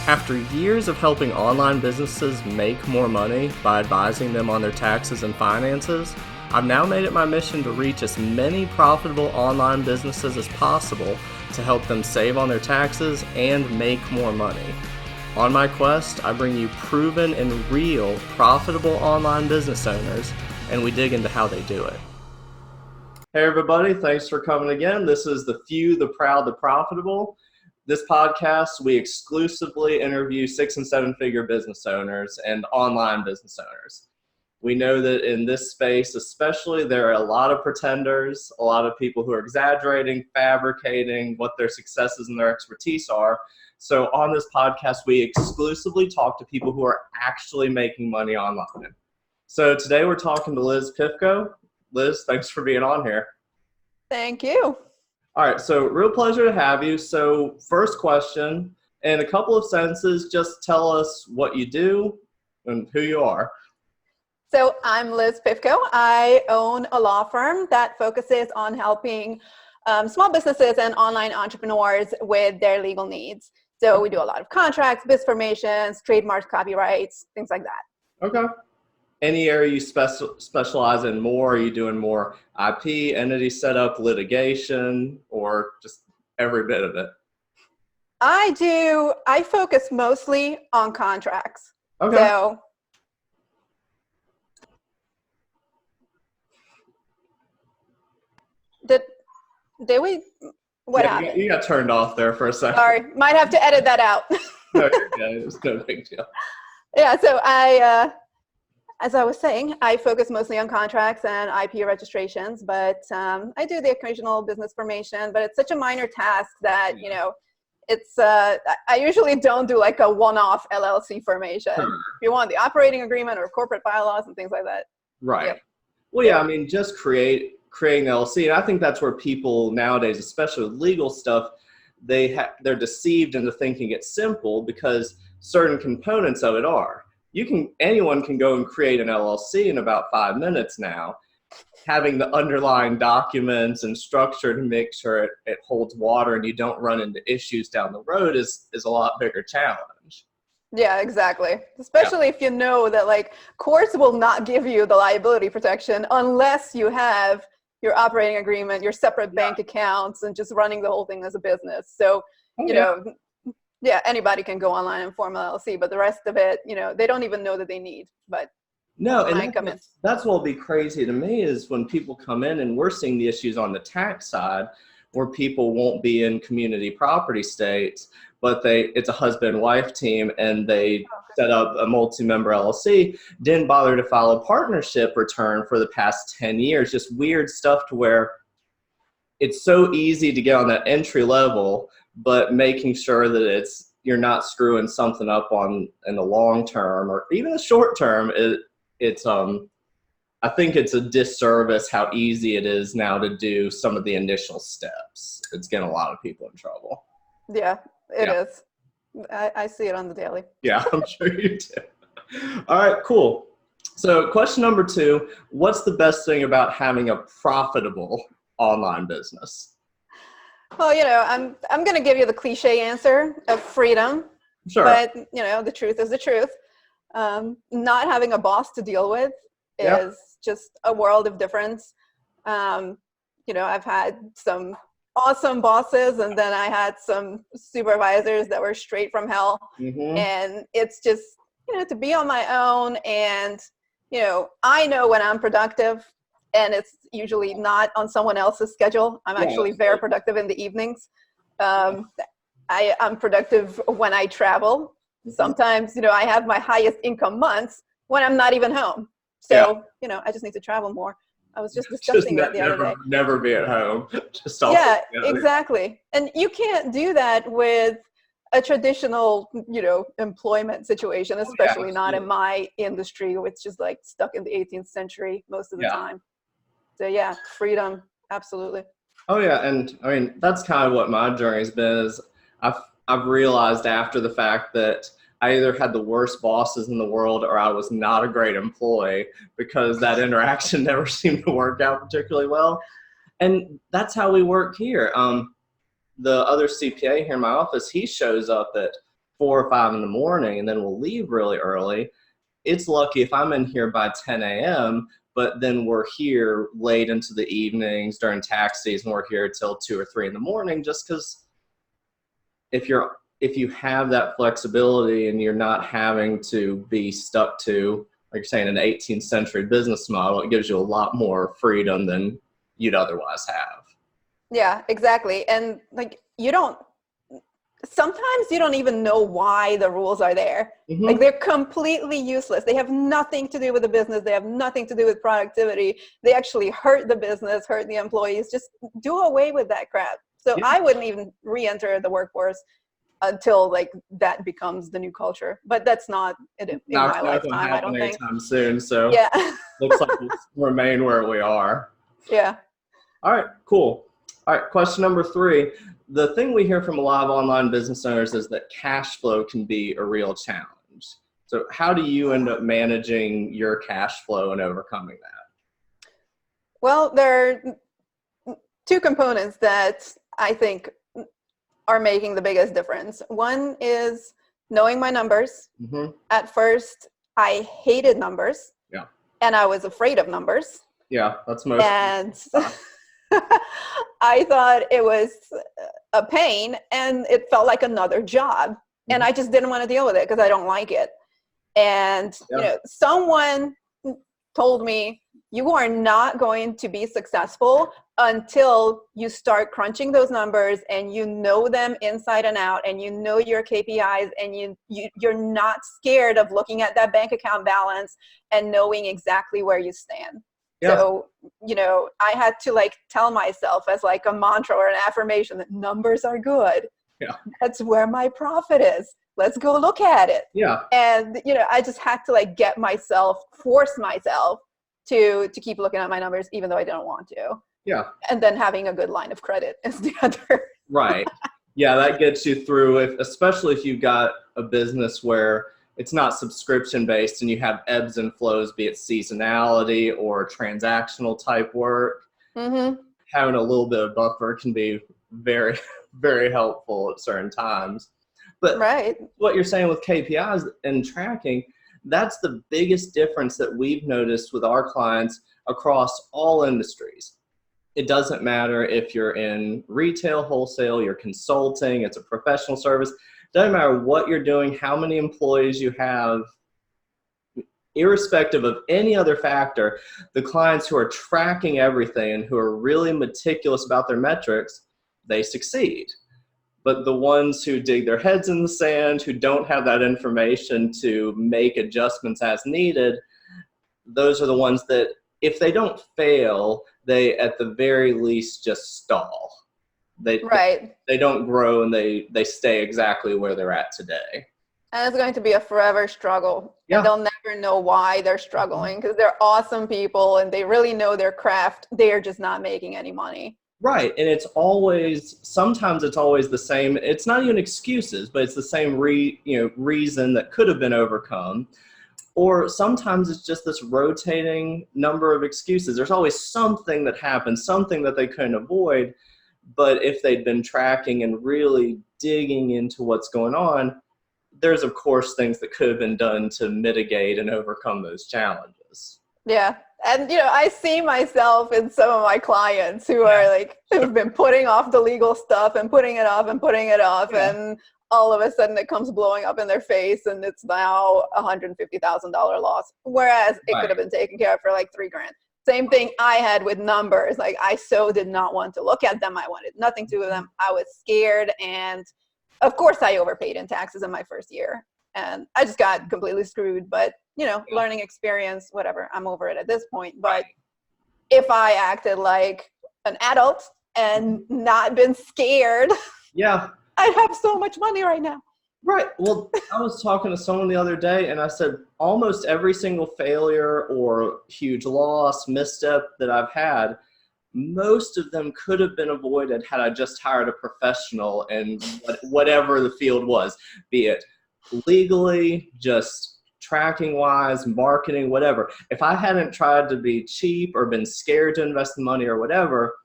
After years of helping online businesses make more money by advising them on their taxes and finances, I've now made it my mission to reach as many profitable online businesses as possible to help them save on their taxes and make more money. On my quest, I bring you proven and real profitable online business owners, and we dig into how they do it. Hey everybody, thanks for coming again. This is The Few, the Proud, the Profitable. This podcast, we exclusively interview 6- and 7-figure business owners and online business owners. We know that in this space especially, there are a lot of pretenders, a lot of people who are exaggerating, fabricating what their successes and their expertise are. So on this podcast, we exclusively talk to people who are actually making money online. So today we're talking to Liz Pifko. Liz, thanks for being on here. Thank you. All right, so real pleasure to have you. So first question, in a couple of sentences, just tell us what you do and who you are. So I'm Liz Pifko. I own a law firm that focuses on helping small businesses and online entrepreneurs with their legal needs. So we do a lot of contracts, biz formations, trademarks, copyrights, things like that. Okay. Any area you specialize in more? Are you doing more IP, entity setup, litigation, or just every bit of it? I focus mostly on contracts. Okay. So did we, what happened? You got turned off there for a second. Sorry, might have to edit that out. No, it was no big deal. Yeah, so as I was saying, I focus mostly on contracts and IP registrations, but I do the occasional business formation, but it's such a minor task that, you know, it's, I usually don't do like a one-off LLC formation. Sure. If you want the operating agreement or corporate bylaws and things like that. Right. Yep. Well, yeah, I mean, just creating the LLC, and I think that's where people nowadays, especially with legal stuff, they're deceived into thinking it's simple because certain components of it are. Anyone can go and create an LLC in about 5 minutes now. Having the underlying documents and structure to make sure it holds water and you don't run into issues down the road is a lot bigger challenge. Yeah, exactly. Especially if you know that like courts will not give you the liability protection unless you have your operating agreement, your separate bank accounts, and just running the whole thing as a business. So, you know, yeah, anybody can go online and form an LLC, but the rest of it, you know, they don't even know that they need. But no, and that's what will be crazy to me is when people come in and we're seeing the issues on the tax side where people won't be in community property states, but it's a husband-wife team and they set up a multi-member LLC, didn't bother to file a partnership return for the past 10 years, just weird stuff to where it's so easy to get on that entry level, but making sure that you're not screwing something up in the long term or even the short term. I think it's a disservice how easy it is now to do some of the initial steps. It's getting a lot of people in trouble. Yeah, it is. I see it on the daily. Yeah, I'm sure you do. All right, cool. So question number 2, what's the best thing about having a profitable online business? Well, you know, I'm going to give you the cliche answer of freedom. Sure. But, you know, the truth is the truth. Not having a boss to deal with is just a world of difference. You know, I've had some awesome bosses and then I had some supervisors that were straight from hell. Mm-hmm. And it's just, you know, to be on my own and, you know, I know when I'm productive. And it's usually not on someone else's schedule. I'm actually very productive in the evenings. I'm productive when I travel. Sometimes, you know, I have my highest income months when I'm not even home. So, you know, I just need to travel more. I was just discussing that the other day. Never be at home. Exactly. And you can't do that with a traditional, you know, employment situation, especially not in my industry, which is like stuck in the 18th century most of the time. So yeah, freedom, absolutely. Oh yeah, and I mean that's kind of what my journey has been. Is I've realized after the fact that I either had the worst bosses in the world or I was not a great employee because that interaction never seemed to work out particularly well. And that's how we work here. The other CPA here in my office, he shows up at 4 or 5 in the morning and then we'll leave really early. It's lucky if I'm in here by 10 a.m., but then we're here late into the evenings during tax season. We're here till 2 or 3 in the morning, just because if you have that flexibility and you're not having to be stuck to, like you're saying, an 18th century business model, it gives you a lot more freedom than you'd otherwise have. Yeah, exactly. And like, sometimes you don't even know why the rules are there. Mm-hmm. Like, they're completely useless. They have nothing to do with the business. They have nothing to do with productivity. They actually hurt the business, hurt the employees. Just do away with that crap. So I wouldn't even re-enter the workforce until like that becomes the new culture. But that's not in my lifetime, I don't think. Anytime soon. So yeah. looks like we'll remain where we are. Yeah. All right, cool. All right, question number 3. The thing we hear from a lot of online business owners is that cash flow can be a real challenge. So how do you end up managing your cash flow and overcoming that? Well, there are 2 components that I think are making the biggest difference. One is knowing my numbers. Mm-hmm. At first, I hated numbers. Yeah. And I was afraid of numbers. Yeah, that's most. And I thought it was a pain, and it felt like another job. Mm-hmm. And I just didn't want to deal with it because I don't like it. And someone told me, you are not going to be successful until you start crunching those numbers and you know them inside and out, and you know your KPIs, and you're not scared of looking at that bank account balance and knowing exactly where you stand. Yeah. So, I had to like tell myself as like a mantra or an affirmation that numbers are good. Yeah. That's where my profit is. Let's go look at it. Yeah. And, I just had to like force myself to keep looking at my numbers, even though I didn't want to. Yeah. And then having a good line of credit is the other. Right. Yeah, that gets you through, especially if you've got a business where it's not subscription based and you have ebbs and flows, be it seasonality or transactional type work. Mm-hmm. Having a little bit of buffer can be very, very helpful at certain times. But what you're saying with KPIs and tracking, that's the biggest difference that we've noticed with our clients across all industries. It doesn't matter if you're in retail, wholesale, you're consulting, it's a professional service. Doesn't matter what you're doing, how many employees you have, irrespective of any other factor, the clients who are tracking everything and who are really meticulous about their metrics, they succeed. But the ones who dig their heads in the sand, who don't have that information to make adjustments as needed, those are the ones that, if they don't fail, they at the very least just stall. They don't grow, and they stay exactly where they're at today. And it's going to be a forever struggle. Yeah. And they'll never know why they're struggling, because they're awesome people and they really know their craft. They are just not making any money. Right. And sometimes it's always the same. It's not even excuses, but it's the same reason that could have been overcome. Or sometimes it's just this rotating number of excuses. There's always something that happens, something that they couldn't avoid. But if they'd been tracking and really digging into what's going on, there's, of course, things that could have been done to mitigate and overcome those challenges. Yeah. And, I see myself in some of my clients who are like, who've been putting off the legal stuff and putting it off and putting it off. Yeah. And all of a sudden it comes blowing up in their face, and it's now $150,000 loss. Whereas it could have been taken care of for like $3,000. Same thing I had with numbers. Like, I so did not want to look at them. I wanted nothing to do with them. I was scared. And of course I overpaid in taxes in my first year, and I just got completely screwed. But, learning experience, whatever, I'm over it at this point. But if I acted like an adult and not been scared, I'd have so much money right now. Right. Well, I was talking to someone the other day, and I said almost every single failure or huge loss, misstep that I've had, most of them could have been avoided had I just hired a professional in whatever the field was, be it legally, just tracking-wise, marketing, whatever. If I hadn't tried to be cheap or been scared to invest the money or whatever,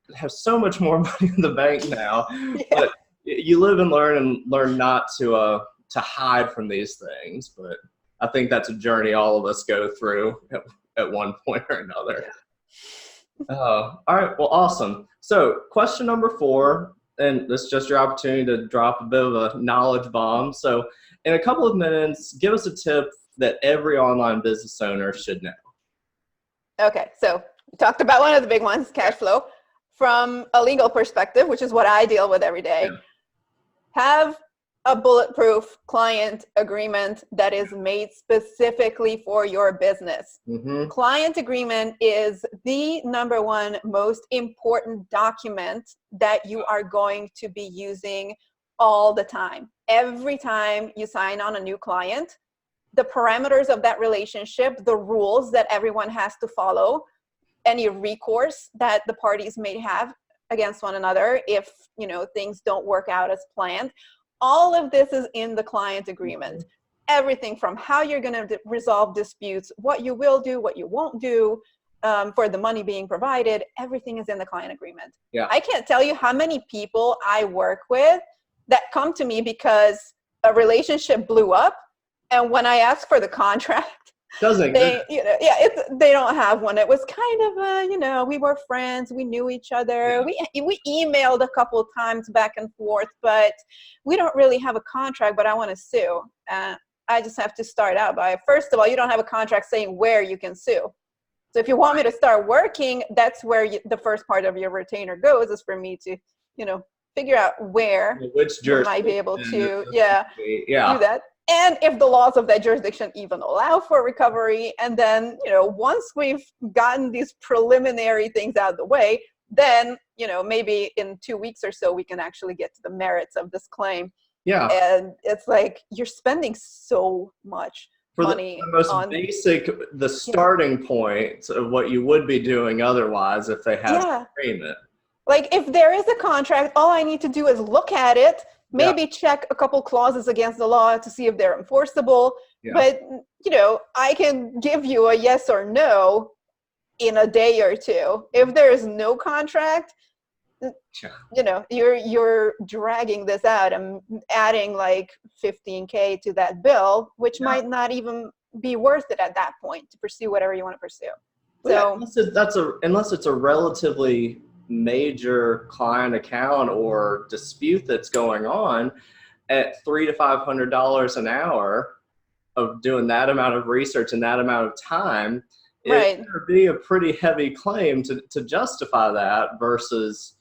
I'd have so much more money in the bank now. Yeah. But you live and learn not to hide from these things. But I think that's a journey all of us go through at one point or another. All right. Well, awesome. So question number 4, and this is just your opportunity to drop a bit of a knowledge bomb. So in a couple of minutes, give us a tip that every online business owner should know. Okay, so we talked about one of the big ones, cash flow. From a legal perspective, which is what I deal with every day, have a bulletproof client agreement that is made specifically for your business. Mm-hmm. Client agreement is the number one most important document that you are going to be using all the time. Every time you sign on a new client, the parameters of that relationship, the rules that everyone has to follow, any recourse that the parties may have against one another if, things don't work out as planned. All of this is in the client agreement. Everything from how you're going to resolve disputes, what you will do, what you won't do, for the money being provided, everything is in the client agreement. Yeah. I can't tell you how many people I work with that come to me because a relationship blew up, and when I ask for the contract, they don't have one. It was kind of we were friends, we knew each other, we emailed a couple of times back and forth, but we don't really have a contract, but I want to sue. I just have to start out by, first of all, you don't have a contract saying where you can sue. So if you want me to start working, that's where the first part of your retainer goes, is for me to figure out where you might be able to do that. And if the laws of that jurisdiction even allow for recovery. And then, once we've gotten these preliminary things out of the way, then, maybe in 2 weeks or so, we can actually get to the merits of this claim. Yeah. And it's like, you're spending so much money the most basic, the starting point of what you would be doing otherwise if they had an agreement. Like, if there is a contract, all I need to do is look at it, maybe check a couple clauses against the law to see if they're enforceable. Yeah. But, I can give you a yes or no in a day or two. If there is no contract, you're dragging this out and adding like $15,000 to that bill, which might not even be worth it at that point to pursue whatever you want to pursue. So unless it's a relatively major client account or dispute that's going on, at $300 to $500 an hour of doing that amount of research and that amount of time, it would be a pretty heavy claim to justify that, versus,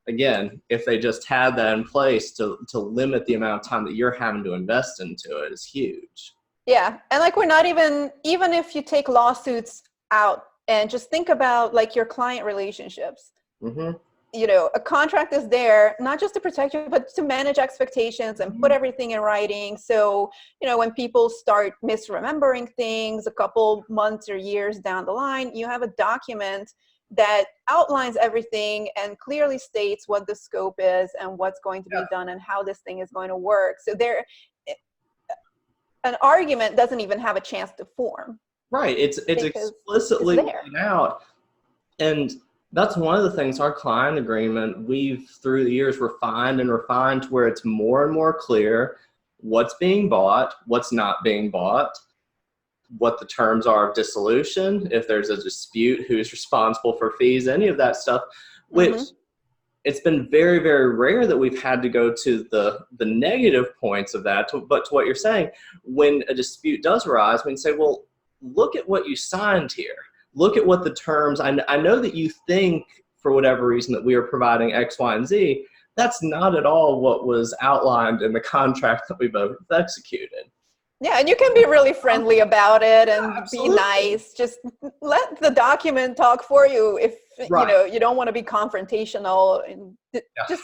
again, if they just had that in place to limit the amount of time that you're having to invest into it, is huge. Yeah. And like, we're not even if you take lawsuits out and just think about like your client relationships, a contract is there not just to protect you, but to manage expectations and put everything in writing. So, when people start misremembering things a couple months or years down the line, you have a document that outlines everything and clearly states what the scope is and what's going to be done and how this thing is going to work. So an argument doesn't even have a chance to form. Right. It's explicitly laid out. And that's one of the things, our client agreement, we've through the years refined to where it's more and more clear what's being bought, what's not being bought, what the terms are of dissolution, if there's a dispute, who's responsible for fees, any of that stuff, which it's been very, very rare that we've had to go to the negative points of that. But to what you're saying, when a dispute does arise, we can say, well, look at what you signed here. Look at what the terms, I know that you think for whatever reason that we are providing X, Y, and Z. That's not at all what was outlined in the contract that we both executed. Yeah, and you can be really friendly about it and be nice. Just let the document talk for you. If you don't want to be confrontational, and just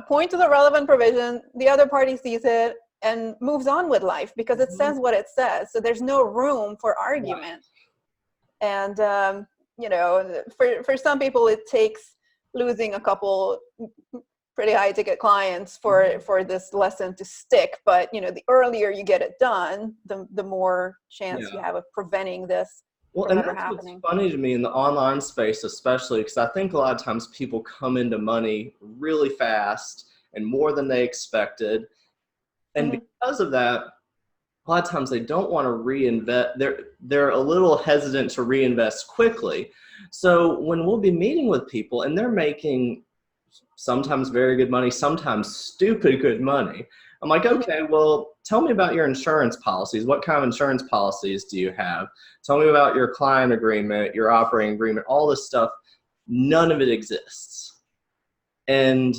point to the relevant provision. The other party sees it and moves on with life because it says what it says. So there's no room for argument. And for some people, it takes losing a couple pretty high ticket clients for this lesson to stick. But the earlier you get it done, the more chance you have of preventing this from ever happening. What's funny to me in the online space, especially because I think a lot of times people come into money really fast and more than they expected. And because of that, a lot of times they don't want to reinvest. They're a little hesitant to reinvest quickly. So when we'll be meeting with people and they're making sometimes very good money, sometimes stupid good money, I'm like, okay, well, tell me about your insurance policies. What kind of insurance policies do you have? Tell me about your client agreement, your operating agreement, all this stuff. None of it exists. And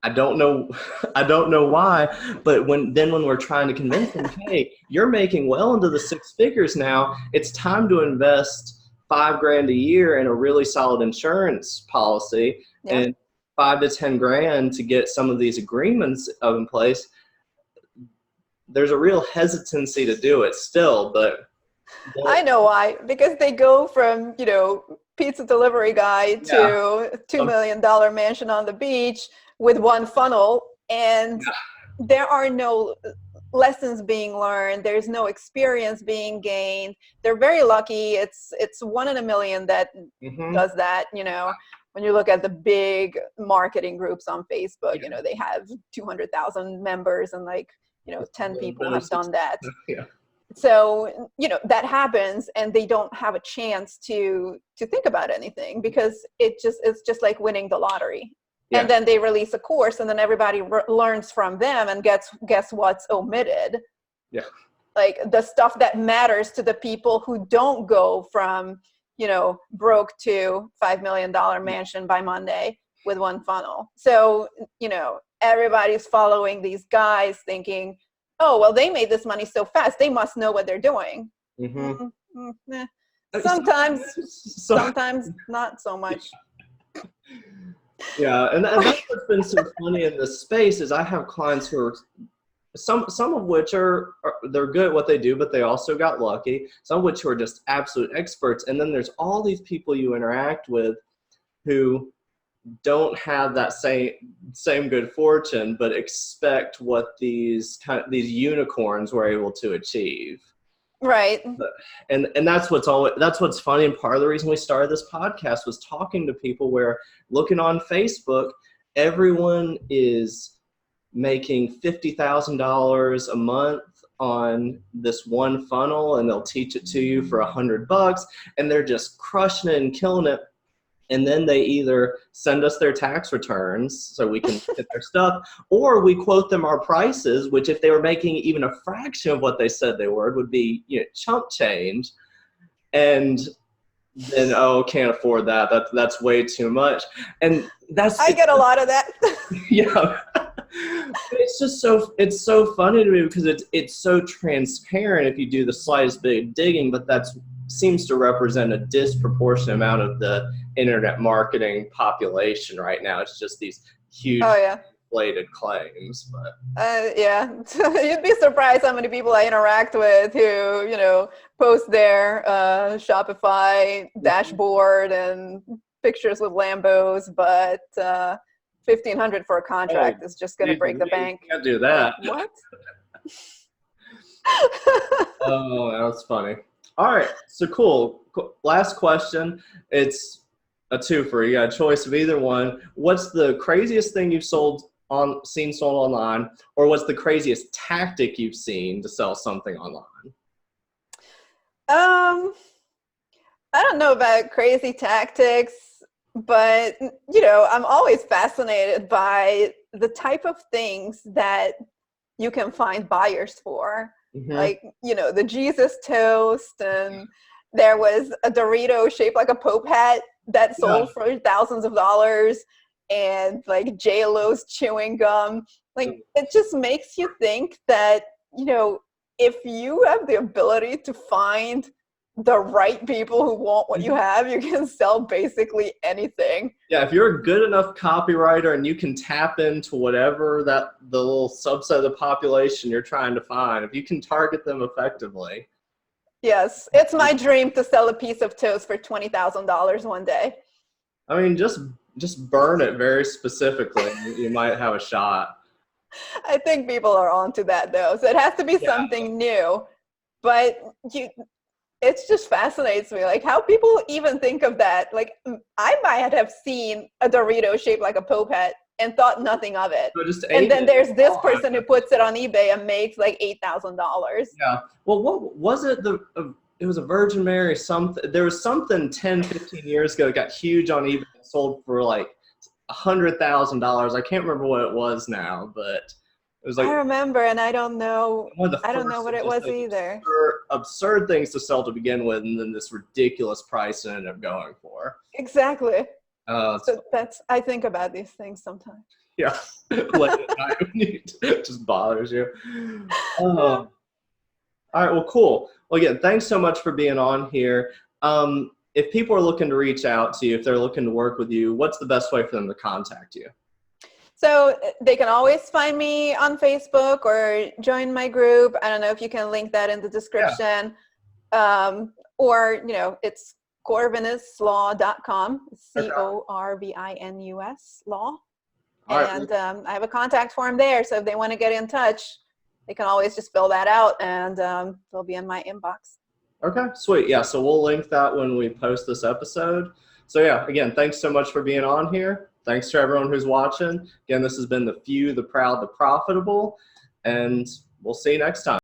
I don't know why, but when we're trying to convince them, hey, you're making well into the six figures now, it's time to invest $5,000 a year in a really solid insurance policy, and $5 to $10,000 to get some of these agreements in place. There's a real hesitancy to do it still, but I know why, because they go from, pizza delivery guy to $2 million mansion on the beach with one funnel, and there are no lessons being learned. There's no experience being gained. They're very lucky. It's 1 in a million that does that. When you look at the big marketing groups on Facebook, they have 200,000 members and 10 people have done that. So, that happens, and they don't have a chance to think about anything, because it's just like winning the lottery. And then they release a course, and then everybody learns from them, and guess what's omitted? Like the stuff that matters to the people who don't go from, broke to $5 million mansion by Monday with one funnel. So, everybody's following these guys thinking, oh, well, they made this money so fast, they must know what they're doing. Sometimes not so much. Yeah, and that's what's been so funny in this space is I have clients who are some of which they're good at what they do, but they also got lucky. Some of which who are just absolute experts, and then there's all these people you interact with who don't have that same good fortune, but expect what these unicorns were able to achieve. Right. And that's what's funny, and part of the reason we started this podcast was talking to people where, looking on Facebook, everyone is making $50,000 a month on this one funnel, and they'll teach it to you for $100, and they're just crushing it and killing it. And then they either send us their tax returns so we can get their stuff, or we quote them our prices, which if they were making even a fraction of what they said they would be, chump change. And then, can't afford that. That's way too much. And I get a lot of that. Yeah. It's so funny to me because it's so transparent if you do the slightest bit of digging, but that seems to represent a disproportionate amount of the internet marketing population right now. It's just these huge inflated claims. But you'd be surprised how many people I interact with who post their Shopify dashboard and pictures with Lambos, but $1,500 for a contract is just going to break the bank. You can't do that. What? Oh, that's funny. All right, so cool. Last question. It's a twofer. You got a choice of either one. What's the craziest thing you've seen sold online, or what's the craziest tactic you've seen to sell something online? I don't know about crazy tactics, but I'm always fascinated by the type of things that you can find buyers for. Like, the Jesus toast, and there was a Dorito shaped like a Pope hat that sold for thousands of dollars, and like J-Lo's chewing gum. Like, it just makes you think that, if you have the ability to find the right people who want what you have, you can sell basically anything. Yeah, if you're a good enough copywriter and you can tap into whatever the little subset of the population you're trying to find, if you can target them effectively. Yes, it's my dream to sell a piece of toast for $20,000 one day. I mean, just burn it very specifically. You might have a shot. I think people are onto that though, so it has to be something new. But it just fascinates me, like how people even think of that. Like, I might have seen a Dorito shaped like a Pope hat and thought nothing of it. So just And then there's this Oh, person who puts it on eBay and makes like $8,000. yeah. Well, what was it? It was a Virgin Mary something. There was something 10, 15 years ago that got huge on eBay and sold for like $100,000. I can't remember what it was now, but it was like I remember, and I don't know. one of the I don't know first what it was either. absurd things to sell to begin with, and then this ridiculous price it ended up going for. Exactly. So I think about these things sometimes. yeah, late at night when it just bothers you. All right, well, cool. Well, again, thanks so much for being on here. If people are looking to reach out to you, if they're looking to work with you, what's the best way for them to contact you? So they can always find me on Facebook or join my group. I don't know if you can link that in the description. Yeah. Or, it's corvinuslaw.com, CORVINUS law. And I have a contact form there. So if they want to get in touch, they can always just fill that out, and they'll be in my inbox. Okay, sweet. Yeah, so we'll link that when we post this episode. So yeah, again, thanks so much for being on here. Thanks to everyone who's watching. Again, this has been The Few, the Proud, the Profitable, and we'll see you next time.